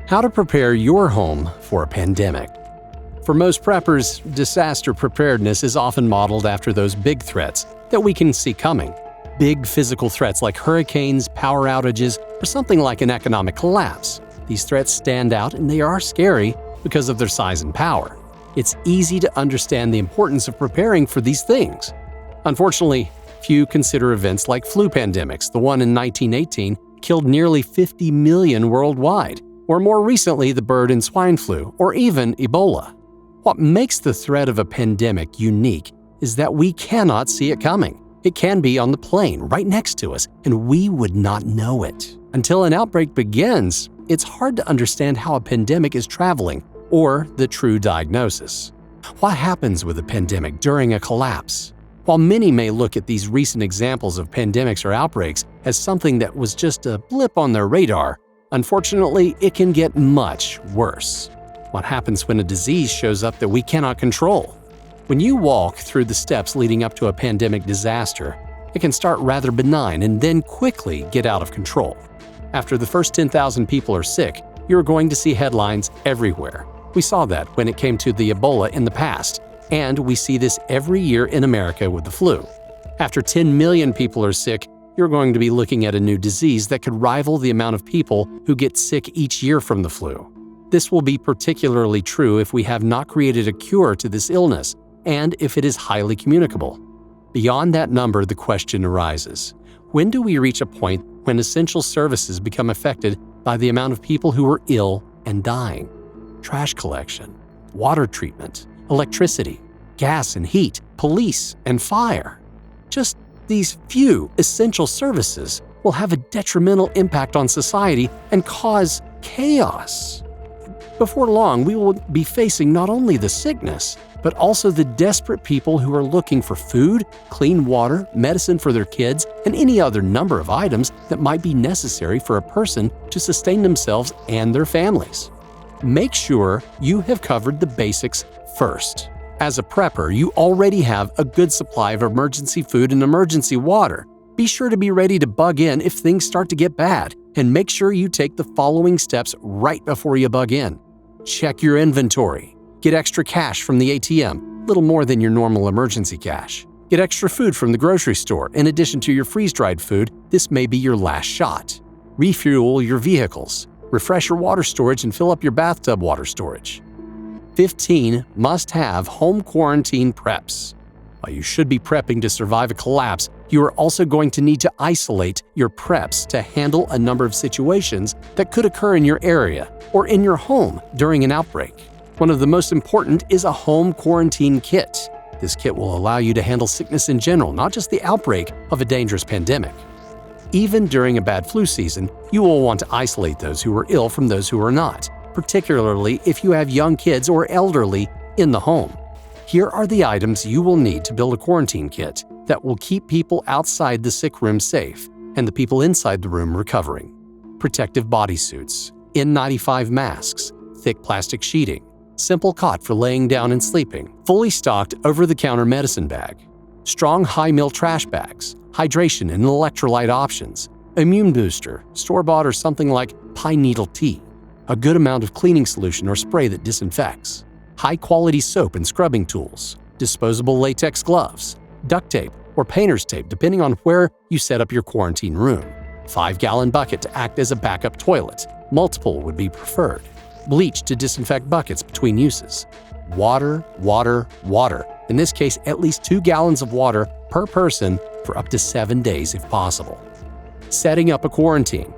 How to prepare your home for a pandemic. For most preppers, disaster preparedness is often modeled after those big threats that we can see coming. Big physical threats like hurricanes, power outages, or something like an economic collapse. These threats stand out and they are scary because of their size and power. It's easy to understand the importance of preparing for these things. Unfortunately, few consider events like flu pandemics. The one in 1918 killed nearly 50 million worldwide, or more recently the bird and swine flu, or even Ebola. What makes the threat of a pandemic unique is that we cannot see it coming. It can be on the plane right next to us, and we would not know it. Until an outbreak begins, it's hard to understand how a pandemic is traveling or the true diagnosis. What happens with a pandemic during a collapse? While many may look at these recent examples of pandemics or outbreaks as something that was just a blip on their radar, unfortunately, it can get much worse. What happens when a disease shows up that we cannot control? When you walk through the steps leading up to a pandemic disaster, it can start rather benign and then quickly get out of control. After the first 10,000 people are sick, you're going to see headlines everywhere. We saw that when it came to the Ebola in the past, and we see this every year in America with the flu. After 10 million people are sick, you're going to be looking at a new disease that could rival the amount of people who get sick each year from the flu. This will be particularly true if we have not created a cure to this illness and if it is highly communicable. Beyond that number, the question arises: when do we reach a point when essential services become affected by the amount of people who are ill and dying? Trash collection, water treatment, electricity, gas and heat, police and fire. Just these few essential services will have a detrimental impact on society and cause chaos. Before long, we will be facing not only the sickness, but also the desperate people who are looking for food, clean water, medicine for their kids, and any other number of items that might be necessary for a person to sustain themselves and their families. Make sure you have covered the basics first. As a prepper, you already have a good supply of emergency food and emergency water. Be sure to be ready to bug in if things start to get bad, and make sure you take the following steps right before you bug in. Check your inventory. Get extra cash from the ATM, little more than your normal emergency cash. Get extra food from the grocery store. In addition to your freeze-dried food, this may be your last shot. Refuel your vehicles. Refresh your water storage and fill up your bathtub water storage. 15 must-have home quarantine preps. While you should be prepping to survive a collapse, you are also going to need to isolate your preps to handle a number of situations that could occur in your area or in your home during an outbreak. One of the most important is a home quarantine kit. This kit will allow you to handle sickness in general, not just the outbreak of a dangerous pandemic. Even during a bad flu season, you will want to isolate those who are ill from those who are not, particularly if you have young kids or elderly in the home. Here are the items you will need to build a quarantine kit that will keep people outside the sick room safe and the people inside the room recovering. Protective bodysuits, N95 masks, thick plastic sheeting, simple cot for laying down and sleeping, fully stocked over-the-counter medicine bag, strong high-mil trash bags, hydration and electrolyte options, immune booster, store-bought or something like pine needle tea, a good amount of cleaning solution or spray that disinfects, high-quality soap and scrubbing tools, disposable latex gloves, duct tape or painter's tape depending on where you set up your quarantine room, 5-gallon bucket to act as a backup toilet, multiple would be preferred, bleach to disinfect buckets between uses, water, water, water, in this case at least 2 gallons of water per person for up to 7 days if possible. Setting up a quarantine.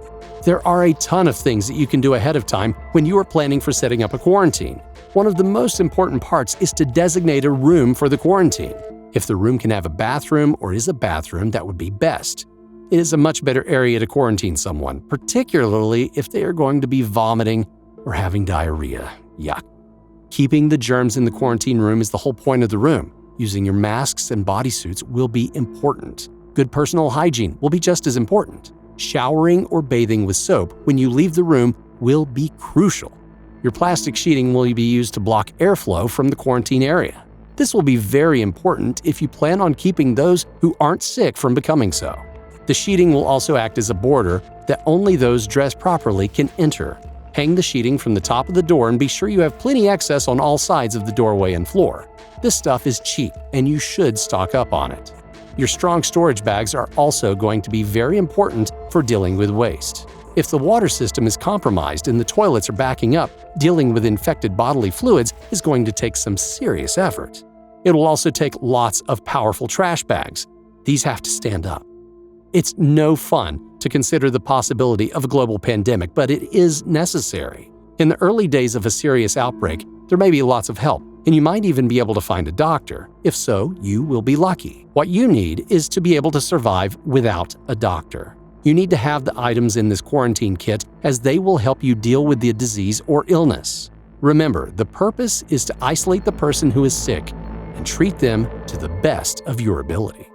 There are a ton of things that you can do ahead of time when you are planning for setting up a quarantine. One of the most important parts is to designate a room for the quarantine. If the room can have a bathroom or is a bathroom, that would be best. It is a much better area to quarantine someone, particularly if they are going to be vomiting or having diarrhea. Yuck. Keeping the germs in the quarantine room is the whole point of the room. Using your masks and bodysuits will be important. Good personal hygiene will be just as important. Showering or bathing with soap when you leave the room will be crucial. Your plastic sheeting will be used to block airflow from the quarantine area. This will be very important if you plan on keeping those who aren't sick from becoming so. The sheeting will also act as a border that only those dressed properly can enter. Hang the sheeting from the top of the door and be sure you have plenty excess on all sides of the doorway and floor. This stuff is cheap, and you should stock up on it. Your strong storage bags are also going to be very important for dealing with waste. If the water system is compromised and the toilets are backing up, dealing with infected bodily fluids is going to take some serious effort. It will also take lots of powerful trash bags. These have to stand up. It's no fun to consider the possibility of a global pandemic, but it is necessary. In the early days of a serious outbreak, there may be lots of help, and you might even be able to find a doctor. If so, you will be lucky. What you need is to be able to survive without a doctor. You need to have the items in this quarantine kit, as they will help you deal with the disease or illness. Remember, the purpose is to isolate the person who is sick and treat them to the best of your ability.